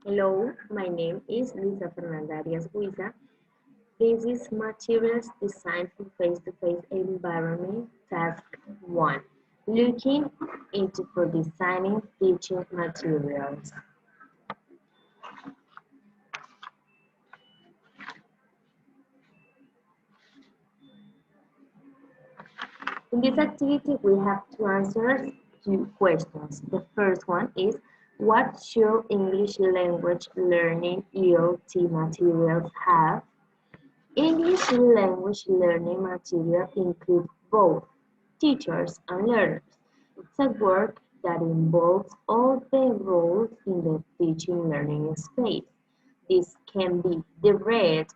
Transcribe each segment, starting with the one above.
Hello, my name is Luisa Fernanda Arias Huiza. This is Materials Designed for Face-to-Face Environment, Task 1, looking into for designing teaching materials. In this activity, we have to answer two questions. The first one is, what should English language learning ELT materials have? English language learning material include both teachers and learners. It's a work that involves all the roles in the teaching learning space. This can be direct,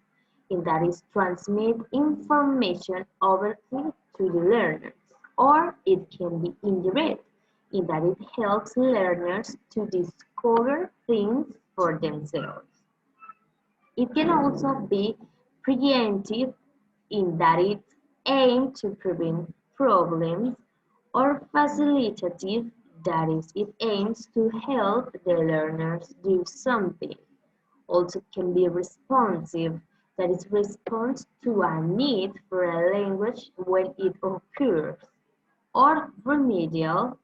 in that is transmit information overtly to the learners, or it can be indirect, in that it helps learners to discover things for themselves. It can also be preemptive, in that it aims to prevent problems, or facilitative, that is, it aims to help the learners do something. Also can be responsive, that is, response to a need for a language when it occurs, or remedial,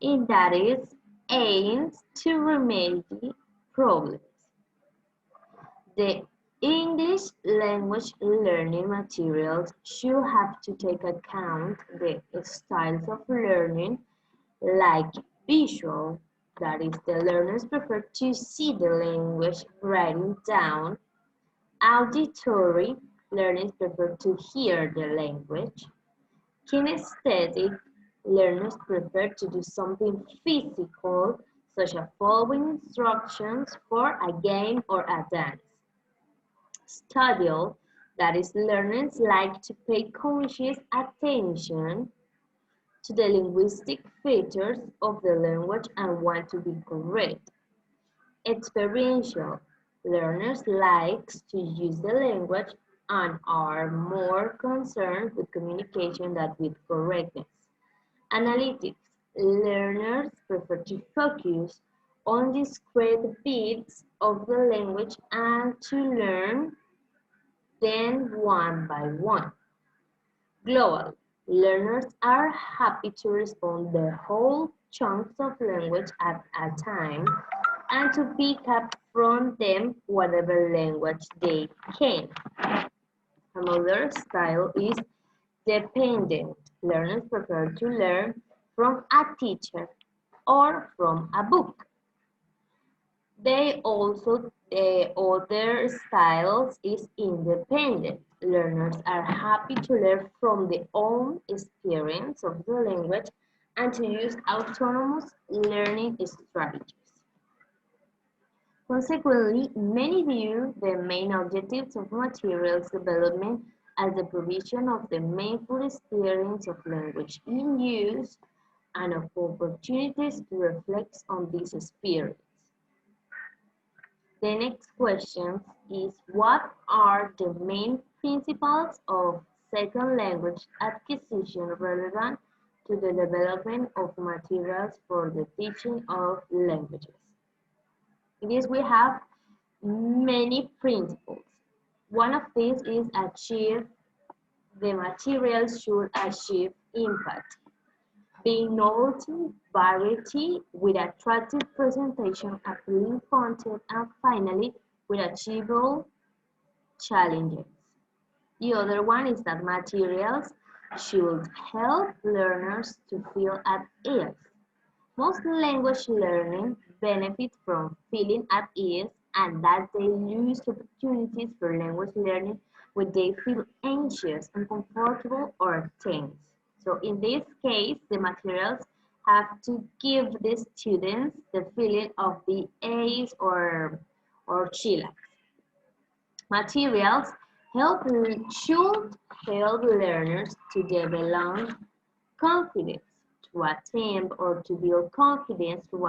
in that it aims to remedy problems. The English language learning materials should have to take account the styles of learning, like visual, that is, the learners prefer to see the language writing down; auditory, learners prefer to hear the language; kinesthetic, learners prefer to do something physical, such as following instructions for a game or a dance; studial, that is, learners like to pay conscious attention to the linguistic features of the language and want to be correct; experiential, learners like to use the language and are more concerned with communication than with correctness; analytics, learners prefer to focus on discrete bits of the language and to learn them one by one; global, learners are happy to respond the whole chunks of language at a time and to pick up from them whatever language they can. Another style is dependent. Learners prefer to learn from a teacher or from a book. The other styles is independent. Learners are happy to learn from their own experience of the language and to use autonomous learning strategies. Consequently, many view the main objectives of materials development as the provision of the mindful experience of language in use and of opportunities to reflect on this experience. The next question is, what are the main principles of second language acquisition relevant to the development of materials for the teaching of languages? In this we have many principles. One of these is the materials should achieve impact, being novelty, variety, with attractive presentation, appealing content, and finally, with achievable challenges. The other one is that materials should help learners to feel at ease. Most language learning benefits from feeling at ease, and that they lose opportunities for language learning when they feel anxious, uncomfortable, or tense. So in this case, the materials have to give the students the feeling of the ease or chillax. Materials should help learners to develop confidence, to attempt or to build confidence through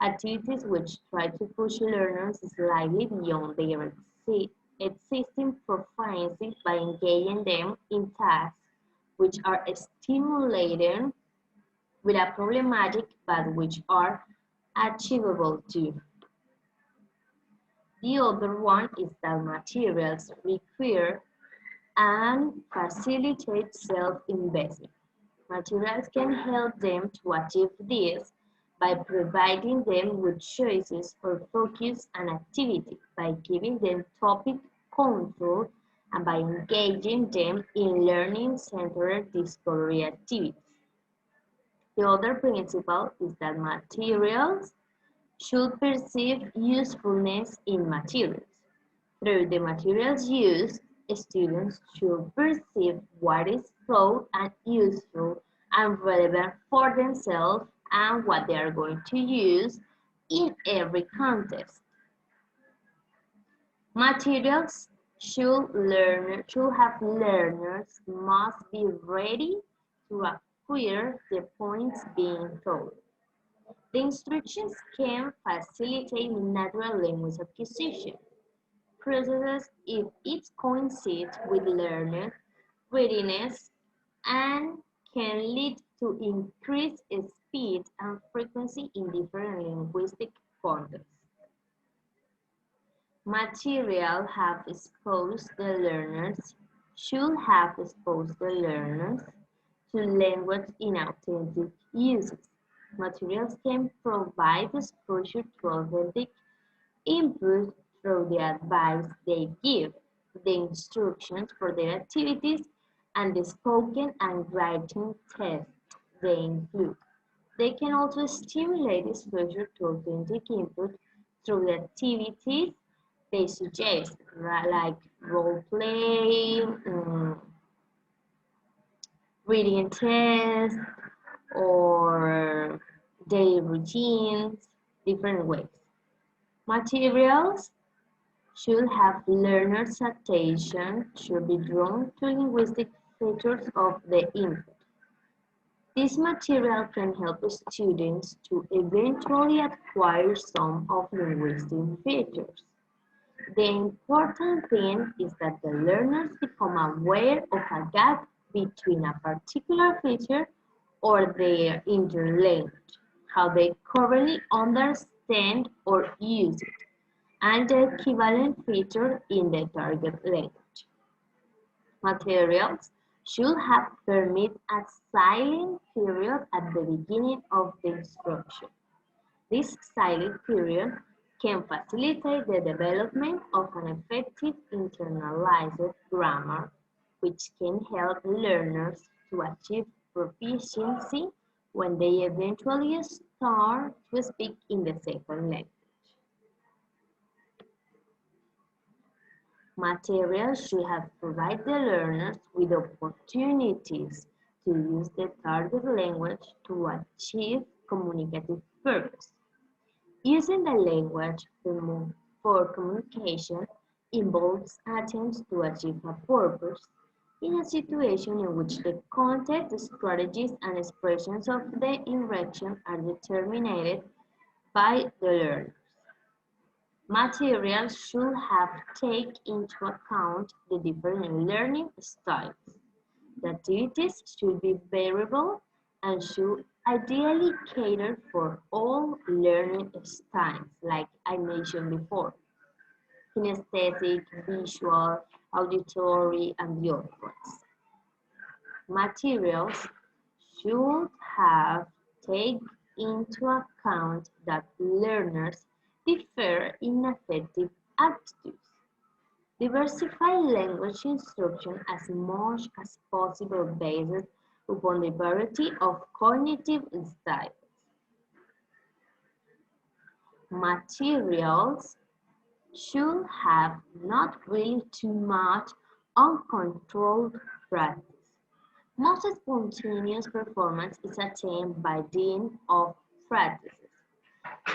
activities which try to push learners slightly beyond their existing proficiency by engaging them in tasks which are stimulating with a problematic but which are achievable too. The other one is that materials require and facilitate self-investment. Materials can help them to achieve this by providing them with choices for focus and activity, by giving them topic control, and by engaging them in learning-centered discovery activities. The other principle is that materials should perceive usefulness in materials. Through the materials used, students should perceive what is taught and useful and relevant for themselves and what they are going to use in every context. Materials should have learners must be ready to acquire the points being taught. The instructions can facilitate natural language acquisition processes if it coincides with learner readiness and can lead to increased speed and frequency in different linguistic contexts. Material have exposed the learners should have exposed the learners to language in authentic uses. Materials can provide exposure to authentic input through the advice they give, the instructions for their activities, and the spoken and writing tests they include. They can also stimulate exposure to authentic input through the activities they suggest, like role play, reading tests, or daily routines, different ways. Materials should have learners' attention should be drawn to linguistic features of the input. This material can help students to eventually acquire some of linguistic features. The important thing is that the learners become aware of a gap between a particular feature or their interlinked, how they currently understand or use it, and the equivalent feature in the target language. Materials should have permit a silent period at the beginning of the instruction. This silent period can facilitate the development of an effective internalized grammar, which can help learners to achieve proficiency when they eventually start to speak in the second language. Materials should have provided the learners with opportunities to use the target language to achieve communicative purpose. Using the language for communication involves attempts to achieve a purpose in a situation in which the content, strategies, and expressions of the interaction are determined by the learner. Materials should have take into account the different learning styles. The activities should be variable and should ideally cater for all learning styles, like I mentioned before, kinesthetic, visual, auditory, and the other ones. Materials should have take into account that learners differ in affective aptitudes. Diversify language instruction as much as possible based upon the variety of cognitive styles. Materials should have not really too much uncontrolled practice. Most spontaneous performance is attained by dint of practices.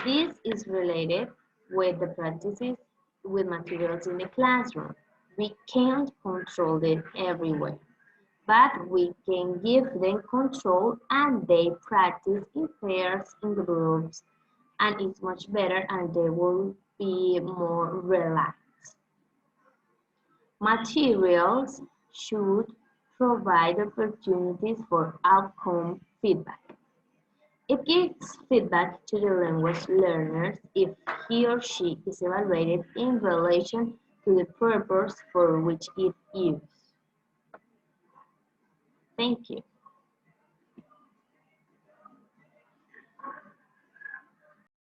This is related with the practices with materials in the classroom. We can't control them everywhere, but we can give them control and they practice in pairs, in groups, and it's much better and they will be more relaxed. Materials should provide opportunities for outcome feedback. It gives feedback to the language learner if he or she is evaluated in relation to the purpose for which it is used. Thank you.